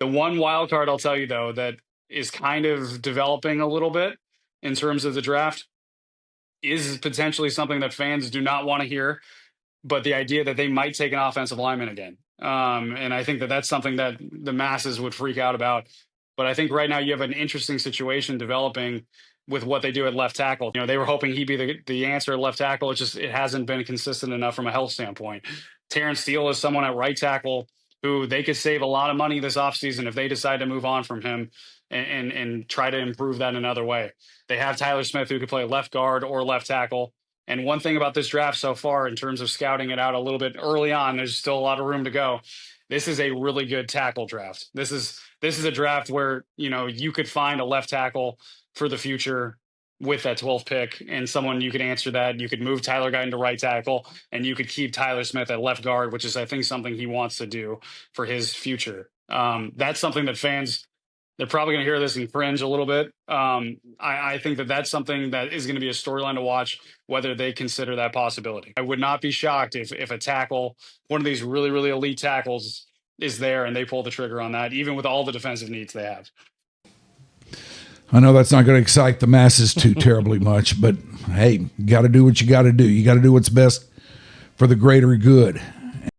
The one wild card I'll tell you though that is kind of developing a little bit in terms of the draft is potentially something that fans do not want to hear, but the idea that they might take an offensive lineman again. And I think that that's something that the masses would freak out about. But I think right now you have an interesting situation developing with what they do at left tackle. They were hoping he'd be the answer at left tackle. It hasn't been consistent enough from a health standpoint. Terrence Steele is someone at right tackle who they could save a lot of money this offseason if they decide to move on from him and try to improve that another way. They have Tyler Smith who could play left guard or left tackle. And one thing about this draft so far, in terms of scouting it out a little bit early on, there's still a lot of room to go. This is a really good tackle draft. This is a draft where you could find a left tackle for the future with that 12th pick, and someone you could answer that. You could move Tyler Guyton to right tackle, and you could keep Tyler Smith at left guard, which is I think something he wants to do for his future. That's something that fans, they're probably going to hear this and cringe a little bit. I think that that's something that is going to be a storyline to watch, whether they consider that possibility. I would not be shocked if a tackle, one of these really, really elite tackles, is there and they pull the trigger on that, even with all the defensive needs they have. I know that's not going to excite the masses too terribly much, but hey, you got to do what you got to do. You got to do what's best for the greater good.